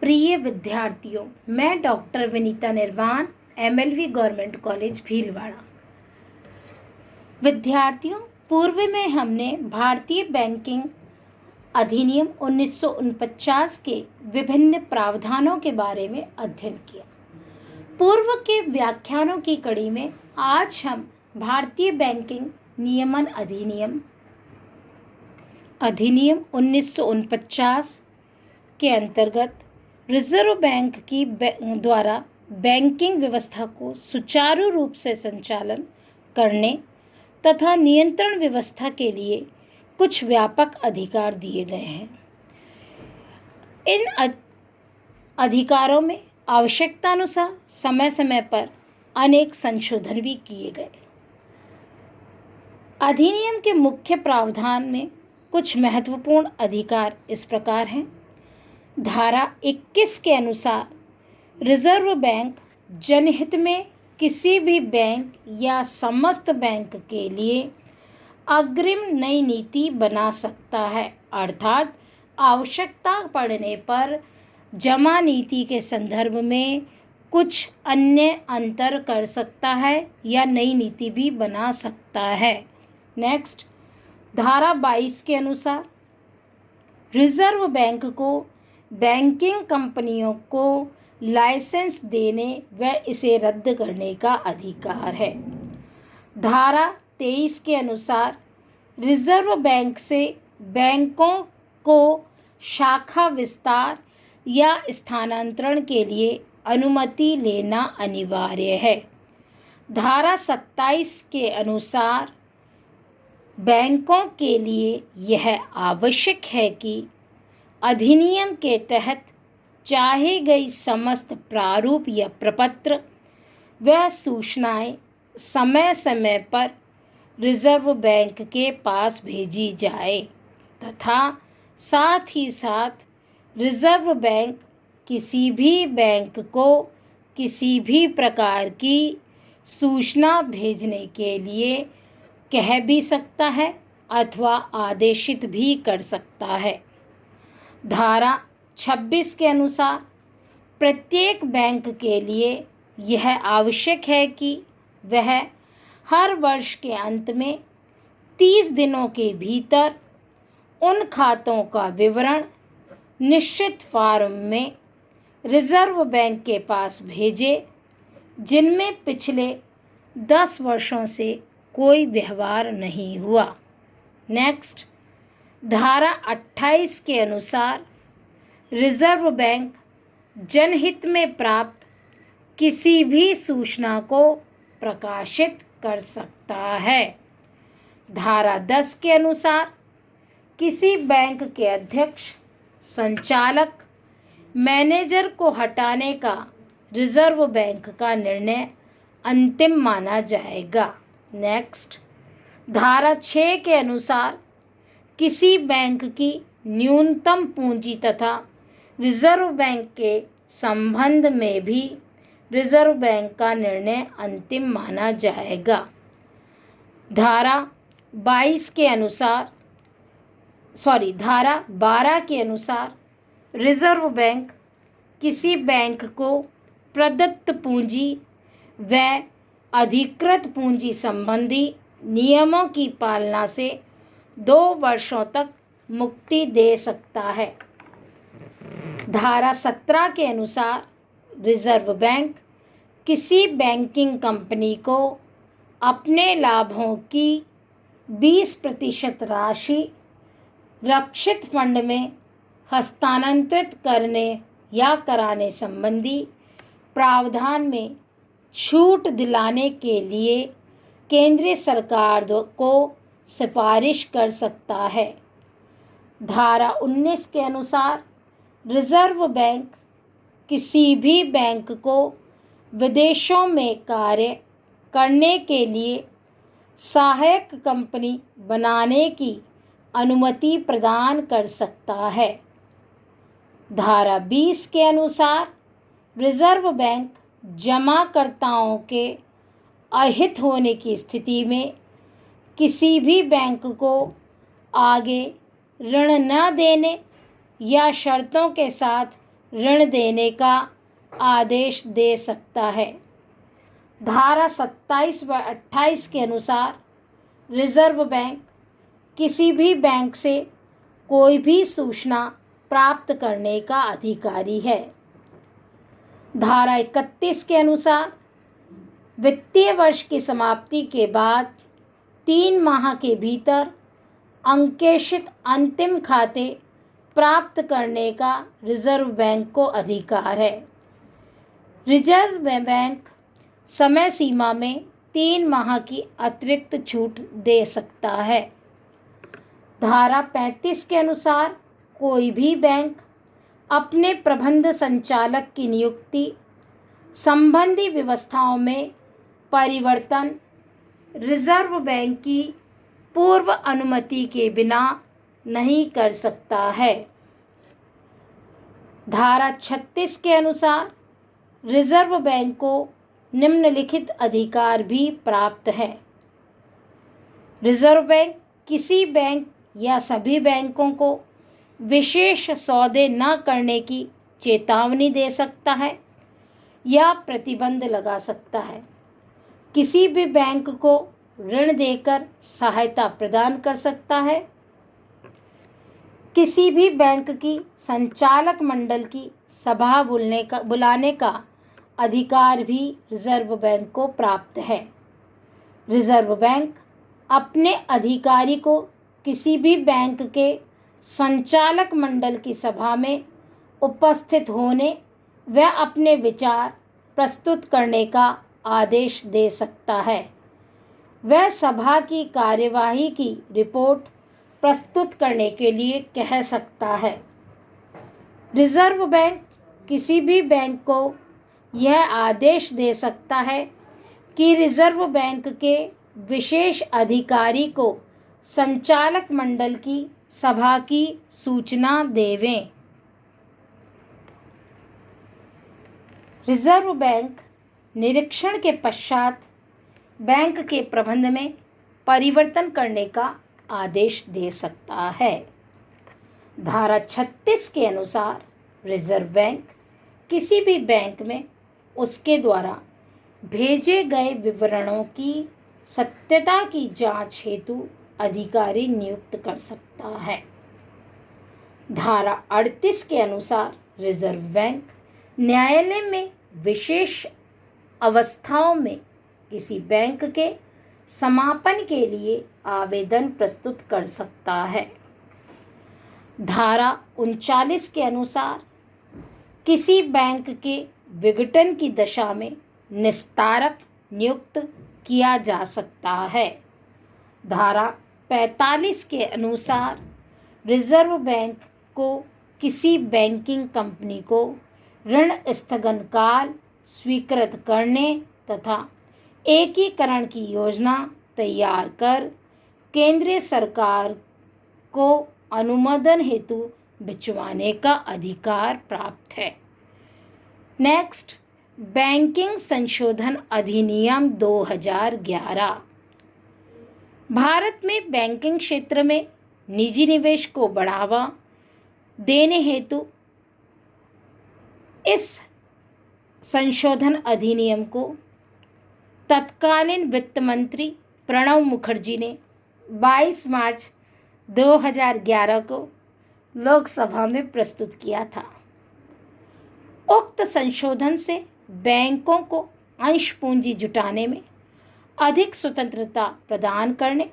प्रिय विद्यार्थियों, मैं डॉक्टर विनीता निर्वाण, एमएलवी गवर्नमेंट कॉलेज भीलवाड़ा। विद्यार्थियों, पूर्व में हमने भारतीय बैंकिंग अधिनियम 1949 के विभिन्न प्रावधानों के बारे में अध्ययन किया। पूर्व के व्याख्यानों की कड़ी में आज हम भारतीय बैंकिंग नियमन अधिनियम 1949 के अंतर्गत रिजर्व बैंक की द्वारा बैंकिंग व्यवस्था को सुचारू रूप से संचालन करने तथा नियंत्रण व्यवस्था के लिए कुछ व्यापक अधिकार दिए गए हैं। इन अधिकारों में आवश्यकतानुसार समय समय पर अनेक संशोधन भी किए गए। अधिनियम के मुख्य प्रावधान में कुछ महत्वपूर्ण अधिकार इस प्रकार हैं। धारा 21 के अनुसार रिजर्व बैंक जनहित में किसी भी बैंक या समस्त बैंक के लिए अग्रिम नई नीति बना सकता है, अर्थात आवश्यकता पड़ने पर जमा नीति के संदर्भ में कुछ अन्य अंतर कर सकता है या नई नीति भी बना सकता है। नेक्स्ट, धारा 22 के अनुसार रिजर्व बैंक को बैंकिंग कंपनियों को लाइसेंस देने व इसे रद्द करने का अधिकार है। धारा 23 के अनुसार रिजर्व बैंक से बैंकों को शाखा विस्तार या स्थानांतरण के लिए अनुमति लेना अनिवार्य है। धारा 27 के अनुसार बैंकों के लिए यह आवश्यक है कि अधिनियम के तहत चाहे गई समस्त प्रारूप या प्रपत्र व सूचनाएं समय समय पर रिजर्व बैंक के पास भेजी जाए तथा साथ ही साथ रिजर्व बैंक किसी भी बैंक को किसी भी प्रकार की सूचना भेजने के लिए कह भी सकता है अथवा आदेशित भी कर सकता है। धारा 26 के अनुसार प्रत्येक बैंक के लिए यह आवश्यक है कि वह हर वर्ष के अंत में 30 दिनों के भीतर उन खातों का विवरण निश्चित फॉर्म में रिजर्व बैंक के पास भेजे जिनमें पिछले 10 वर्षों से कोई व्यवहार नहीं हुआ। नेक्स्ट, धारा 28 के अनुसार रिजर्व बैंक जनहित में प्राप्त किसी भी सूचना को प्रकाशित कर सकता है। धारा 10 के अनुसार किसी बैंक के अध्यक्ष, संचालक, मैनेजर को हटाने का रिजर्व बैंक का निर्णय अंतिम माना जाएगा। नेक्स्ट, धारा 6 के अनुसार किसी बैंक की न्यूनतम पूंजी तथा रिजर्व बैंक के संबंध में भी रिजर्व बैंक का निर्णय अंतिम माना जाएगा। धारा 12 के अनुसार रिजर्व बैंक किसी बैंक को प्रदत्त पूंजी व अधिकृत पूंजी संबंधी नियमों की पालना से 2 वर्षों तक मुक्ति दे सकता है। धारा 17 के अनुसार रिजर्व बैंक किसी बैंकिंग कंपनी को अपने लाभों की 20% राशि रक्षित फंड में हस्तांतरित करने या कराने संबंधी प्रावधान में छूट दिलाने के लिए केंद्रीय सरकार को सिफारिश कर सकता है। धारा 19 के अनुसार रिजर्व बैंक किसी भी बैंक को विदेशों में कार्य करने के लिए सहायक कंपनी बनाने की अनुमति प्रदान कर सकता है। धारा 20 के अनुसार रिजर्व बैंक जमाकर्ताओं के अहित होने की स्थिति में किसी भी बैंक को आगे ऋण न देने या शर्तों के साथ ऋण देने का आदेश दे सकता है। धारा 27 व 28 के अनुसार रिजर्व बैंक किसी भी बैंक से कोई भी सूचना प्राप्त करने का अधिकारी है। धारा 31 के अनुसार वित्तीय वर्ष की समाप्ति के बाद 3 माह के भीतर अंकेक्षित अंतिम खाते प्राप्त करने का रिजर्व बैंक को अधिकार है। रिजर्व बैंक समय सीमा में 3 माह की अतिरिक्त छूट दे सकता है। धारा 35 के अनुसार कोई भी बैंक अपने प्रबंध संचालक की नियुक्ति संबंधी व्यवस्थाओं में परिवर्तन रिजर्व बैंक की पूर्व अनुमति के बिना नहीं कर सकता है। धारा 36 के अनुसार रिजर्व बैंक को निम्नलिखित अधिकार भी प्राप्त है। रिजर्व बैंक किसी बैंक या सभी बैंकों को विशेष सौदे न करने की चेतावनी दे सकता है या प्रतिबंध लगा सकता है। किसी भी बैंक को ऋण देकर सहायता प्रदान कर सकता है। किसी भी बैंक की संचालक मंडल की सभा बुलाने का अधिकार भी रिजर्व बैंक को प्राप्त है। रिजर्व बैंक अपने अधिकारी को किसी भी बैंक के संचालक मंडल की सभा में उपस्थित होने व अपने विचार प्रस्तुत करने का आदेश दे सकता है। वह सभा की कार्यवाही की रिपोर्ट प्रस्तुत करने के लिए कह सकता है। रिजर्व बैंक किसी भी बैंक को यह आदेश दे सकता है कि रिजर्व बैंक के विशेष अधिकारी को संचालक मंडल की सभा की सूचना देवें। रिजर्व बैंक निरीक्षण के पश्चात बैंक के प्रबंध में परिवर्तन करने का आदेश दे सकता है। धारा 36 के अनुसार रिजर्व बैंक किसी भी बैंक में उसके द्वारा भेजे गए विवरणों की सत्यता की जांच हेतु अधिकारी नियुक्त कर सकता है। धारा 38 के अनुसार रिजर्व बैंक न्यायालय में विशेष अवस्थाओं में किसी बैंक के समापन के लिए आवेदन प्रस्तुत कर सकता है। धारा 39 के अनुसार किसी बैंक के विघटन की दशा में निस्तारक नियुक्त किया जा सकता है। धारा 45 के अनुसार रिजर्व बैंक को किसी बैंकिंग कंपनी को ऋण स्थगन काल स्वीकृत करने तथा एकीकरण की योजना तैयार कर केंद्रीय सरकार को अनुमोदन हेतु भिजवाने का अधिकार प्राप्त है। नेक्स्ट, बैंकिंग संशोधन अधिनियम 2011। भारत में बैंकिंग क्षेत्र में निजी निवेश को बढ़ावा देने हेतु इस संशोधन अधिनियम को तत्कालीन वित्त मंत्री प्रणब मुखर्जी ने 22 मार्च 2011 को लोकसभा में प्रस्तुत किया था। उक्त संशोधन से बैंकों को अंश पूंजी जुटाने में अधिक स्वतंत्रता प्रदान करने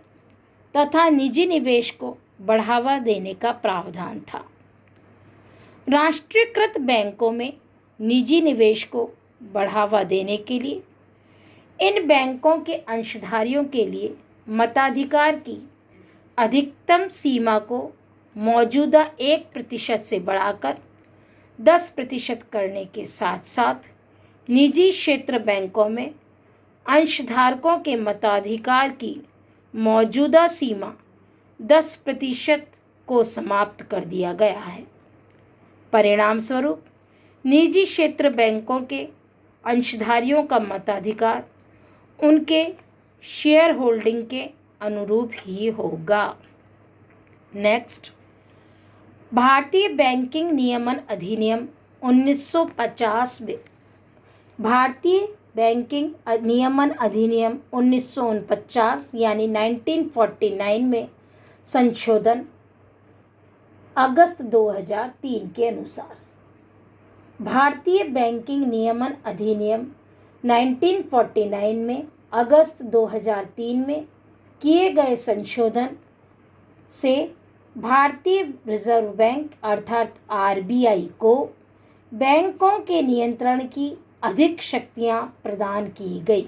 तथा निजी निवेश को बढ़ावा देने का प्रावधान था। राष्ट्रीयकृत बैंकों में निजी निवेश को बढ़ावा देने के लिए इन बैंकों के अंशधारियों के लिए मताधिकार की अधिकतम सीमा को मौजूदा 1% से बढ़ाकर 10% करने के साथ साथ निजी क्षेत्र बैंकों में अंशधारकों के मताधिकार की मौजूदा सीमा 10% को समाप्त कर दिया गया है। परिणाम स्वरूप निजी क्षेत्र बैंकों के अंशधारियों का मताधिकार उनके शेयर होल्डिंग के अनुरूप ही होगा। नेक्स्ट, भारतीय बैंकिंग नियमन अधिनियम 1950 में भारतीय बैंकिंग नियमन अधिनियम 1949 यानी 1949 में संशोधन अगस्त 2003 के अनुसार भारतीय बैंकिंग नियमन अधिनियम 1949 में अगस्त 2003 में किए गए संशोधन से भारतीय रिजर्व बैंक अर्थात आरबीआई को बैंकों के नियंत्रण की अधिक शक्तियां प्रदान की गई।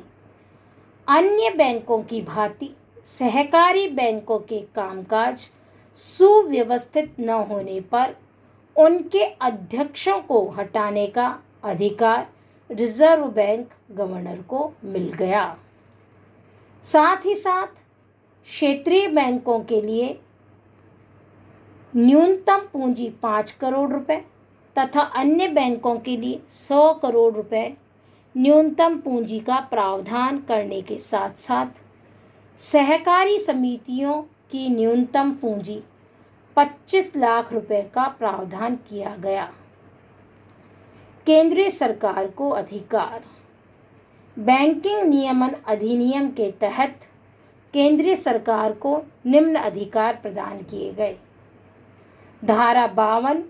अन्य बैंकों की भांति सहकारी बैंकों के कामकाज सुव्यवस्थित न होने पर उनके अध्यक्षों को हटाने का अधिकार रिजर्व बैंक गवर्नर को मिल गया। साथ ही साथ क्षेत्रीय बैंकों के लिए न्यूनतम पूंजी 5 करोड़ रुपए तथा अन्य बैंकों के लिए 100 करोड़ रुपए न्यूनतम पूंजी का प्रावधान करने के साथ साथ सहकारी समितियों की न्यूनतम पूंजी 25 लाख रुपए का प्रावधान किया गया। केंद्रीय सरकार को अधिकार। बैंकिंग नियमन अधिनियम के तहत केंद्रीय सरकार को निम्न अधिकार प्रदान किए गए। धारा 52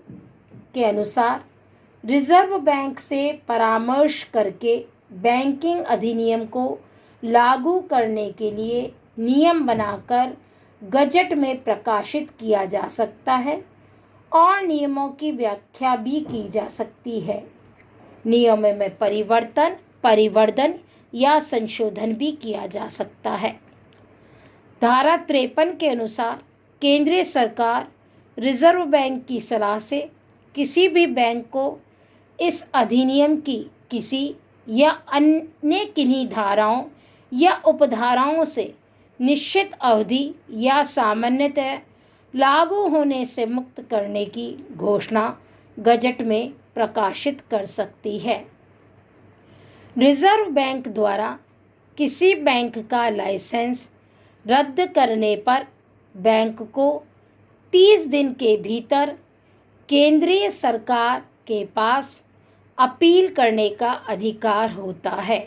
के अनुसार रिजर्व बैंक से परामर्श करके बैंकिंग अधिनियम को लागू करने के लिए नियम बनाकर गजट में प्रकाशित किया जा सकता है और नियमों की व्याख्या भी की जा सकती है। नियमों में परिवर्तन या संशोधन भी किया जा सकता है। धारा 53 के अनुसार केंद्रीय सरकार रिजर्व बैंक की सलाह से किसी भी बैंक को इस अधिनियम की किसी या अन्य किन्हीं धाराओं या उपधाराओं से निश्चित अवधि या सामान्यतः लागू होने से मुक्त करने की घोषणा गजट में प्रकाशित कर सकती है। रिजर्व बैंक द्वारा किसी बैंक का लाइसेंस रद्द करने पर बैंक को 30 दिन के भीतर केंद्रीय सरकार के पास अपील करने का अधिकार होता है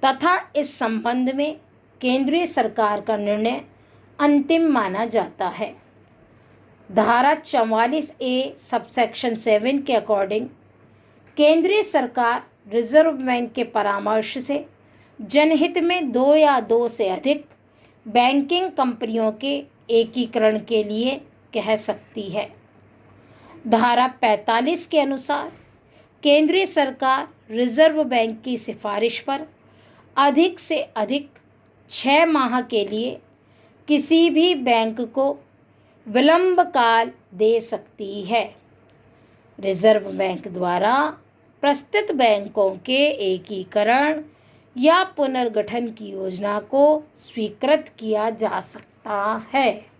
तथा इस संबंध में केंद्रीय सरकार का निर्णय अंतिम माना जाता है। धारा 44A सबसेक्शन 7 के अकॉर्डिंग केंद्रीय सरकार रिजर्व बैंक के परामर्श से जनहित में 2 या 2 से अधिक बैंकिंग कंपनियों के एकीकरण के लिए कह सकती है। धारा 45 के अनुसार केंद्रीय सरकार रिजर्व बैंक की सिफारिश पर अधिक से अधिक 6 माह के लिए किसी भी बैंक को विलंब काल दे सकती है। रिजर्व बैंक द्वारा प्रस्तावित बैंकों के एकीकरण या पुनर्गठन की योजना को स्वीकृत किया जा सकता है।